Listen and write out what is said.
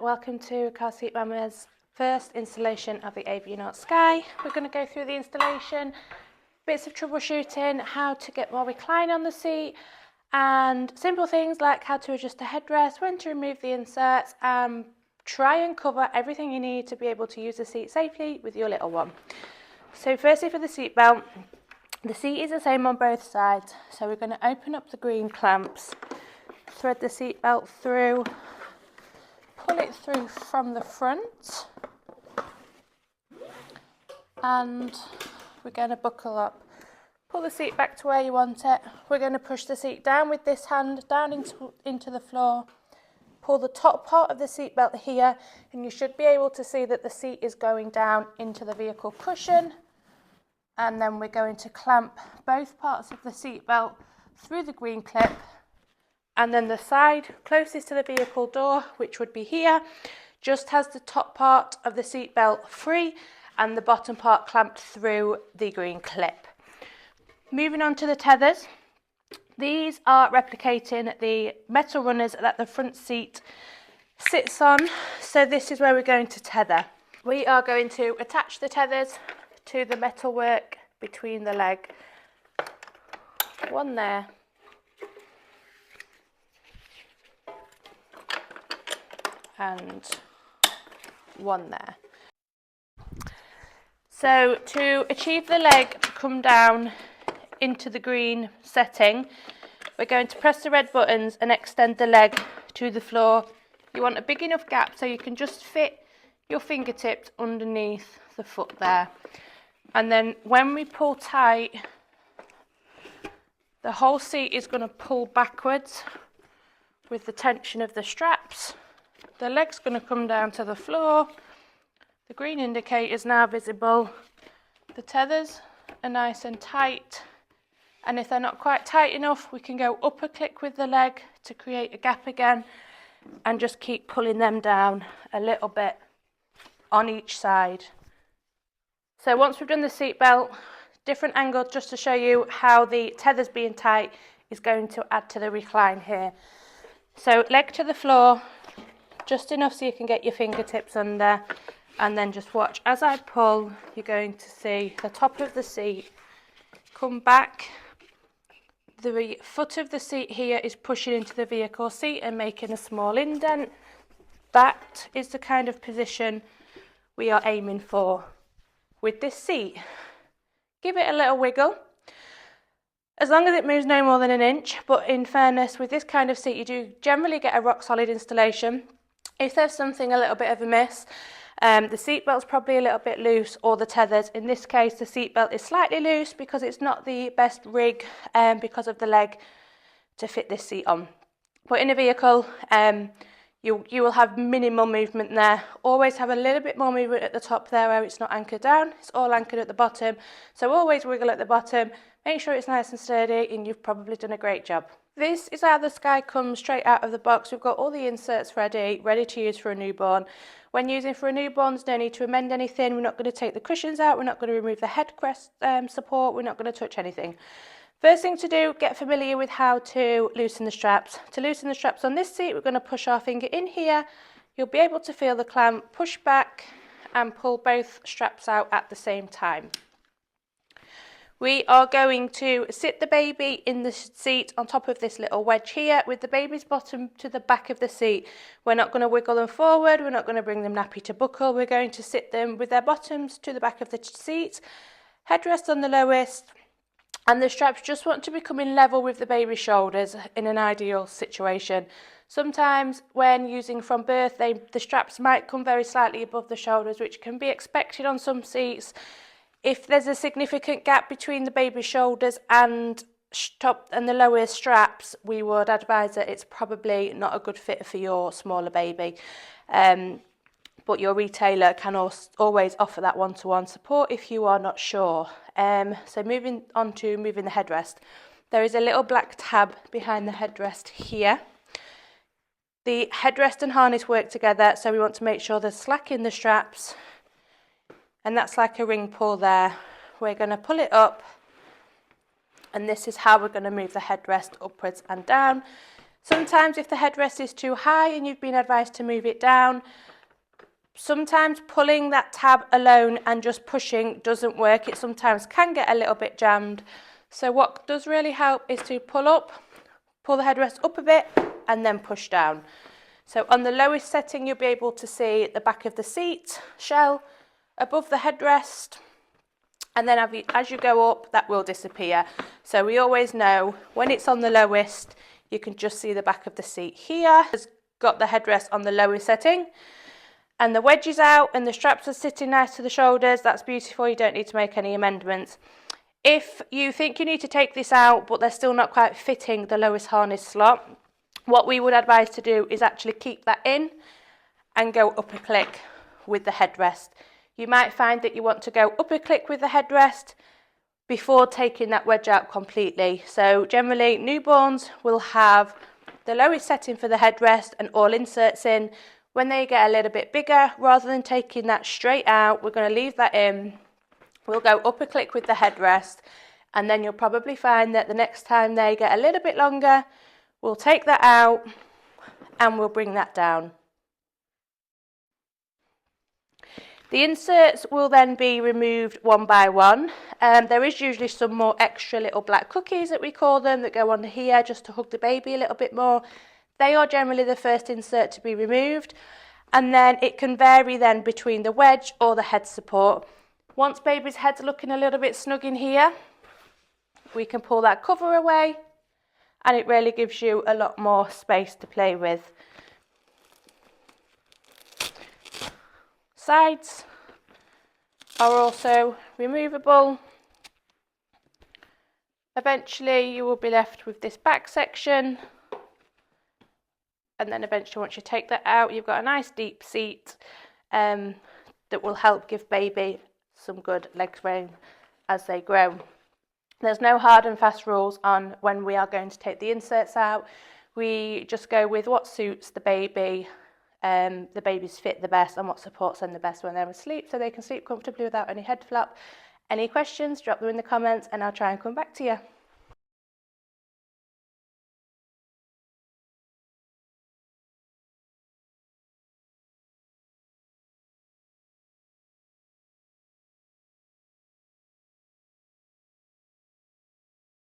Welcome to Car Seat Mama's first installation of the Avionaut Sky. We're going to go through the installation, bits of troubleshooting, how to get more recline on the seat, and simple things like how to adjust the headrest, when to remove the inserts, and try and cover everything you need to be able to use the seat safely with your little one. So firstly, for the seat belt, the seat is the same on both sides. So we're going to open up the green clamps, thread the seat belt through, pull it through from the front, and we're going to buckle up. Pull the seat back to where you want it. We're going to push the seat down with this hand, down into the floor. Pull the top part of the seat belt here, and you should be able to see that the seat is going down into the vehicle cushion. And then we're going to clamp both parts of the seat belt through the green clip, and then the side closest to the vehicle door, which would be here, just has the top part of the seat belt free and the bottom part clamped through the green clip. Moving on to the tethers. These are replicating the metal runners that the front seat sits on. So this is where we're going to tether. We are going to attach the tethers to the metalwork between the leg. One there. And one there. So to achieve the leg to come down into the green setting, we're going to press the red buttons and extend the leg to the floor. You want a big enough gap so you can just fit your fingertips underneath the foot there. And then when we pull tight, the whole seat is going to pull backwards with the tension of the straps. The leg's going to come down to the floor. The green indicator is now visible. The tethers are nice and tight. And if they're not quite tight enough, we can go up a click with the leg to create a gap again and just keep pulling them down a little bit on each side. So once we've done the seat belt, different angles just to show you how the tethers being tight is going to add to the recline here. So leg to the floor, just enough so you can get your fingertips under, and then just watch as I pull. You're going to see the top of the seat come back. The foot of the seat here is pushing into the vehicle seat and making a small indent. That is the kind of position we are aiming for with this seat. Give it a little wiggle, as long as it moves no more than an inch, but in fairness, with this kind of seat you do generally get a rock solid installation. If there's something a little bit of a miss, the seat belt's probably a little bit loose, or the tethers. In this case, the seat belt is slightly loose because it's not the best rig because of the leg to fit this seat on. But in a vehicle, you will have minimal movement there. Always have a little bit more movement at the top there where it's not anchored down. It's all anchored at the bottom. So always wiggle at the bottom. Make sure it's nice and sturdy, and you've probably done a great job. This is how the Sky comes straight out of the box. We've got all the inserts ready to use for a newborn. When using for a newborn, there's no need to amend anything. We're not going to take the cushions out. We're not going to remove the headrest support. We're not going to touch anything. First thing to do, get familiar with how to loosen the straps. To loosen the straps on this seat, we're going to push our finger in here. You'll be able to feel the clamp, push back and pull both straps out at the same time. We are going to sit the baby in the seat on top of this little wedge here with the baby's bottom to the back of the seat. We're not going to wiggle them forward. We're not going to bring them nappy to buckle. We're going to sit them with their bottoms to the back of the seat, headrest on the lowest, and the straps just want to be coming level with the baby's shoulders in an ideal situation. Sometimes when using from birth, the straps might come very slightly above the shoulders, which can be expected on some seats. If there's a significant gap between the baby's shoulders and top and the lower straps, we would advise that it's probably not a good fit for your smaller baby. But your retailer can always offer that one-to-one support if you are not sure. So moving on to the headrest. There is a little black tab behind the headrest here. The headrest and harness work together, so we want to make sure there's slack in the straps, and that's like a ring pull there. We're going to pull it up, and this is how we're going to move the headrest upwards and down. Sometimes if the headrest is too high and you've been advised to move it down, sometimes pulling that tab alone and just pushing doesn't work. It sometimes can get a little bit jammed. So what does really help is to pull the headrest up a bit and then push down. So on the lowest setting, you'll be able to see the back of the seat shell above the headrest. And then as you go up, that will disappear. So we always know when it's on the lowest, you can just see the back of the seat here. It's got the headrest on the lowest setting. And the wedge is out and the straps are sitting nice to the shoulders. That's beautiful. You don't need to make any amendments. If you think you need to take this out, but they're still not quite fitting the lowest harness slot, what we would advise to do is actually keep that in and go up a click with the headrest. You might find that you want to go up a click with the headrest before taking that wedge out completely. So generally newborns will have the lowest setting for the headrest and all inserts in. When they get a little bit bigger, rather than taking that straight out, we're going to leave that in. We'll go up a click with the headrest, and then you'll probably find that the next time they get a little bit longer, we'll take that out and we'll bring that down. The inserts will then be removed one by one. There is usually some more extra little black cookies that we call them that go on here just to hug the baby a little bit more. They are generally the first insert to be removed, and then it can vary then between the wedge or the head support. Once baby's head's looking a little bit snug in here, we can pull that cover away and it really gives you a lot more space to play with. Sides are also removable. Eventually you will be left with this back section, and then eventually once you take that out, you've got a nice deep seat that will help give baby some good leg room as they grow. There's no hard and fast rules on when we are going to take the inserts out. We just go with what suits the baby's fit the best and what supports them the best when they're asleep, so they can sleep comfortably without any head flap. Any questions, drop them in the comments and I'll try and come back to you.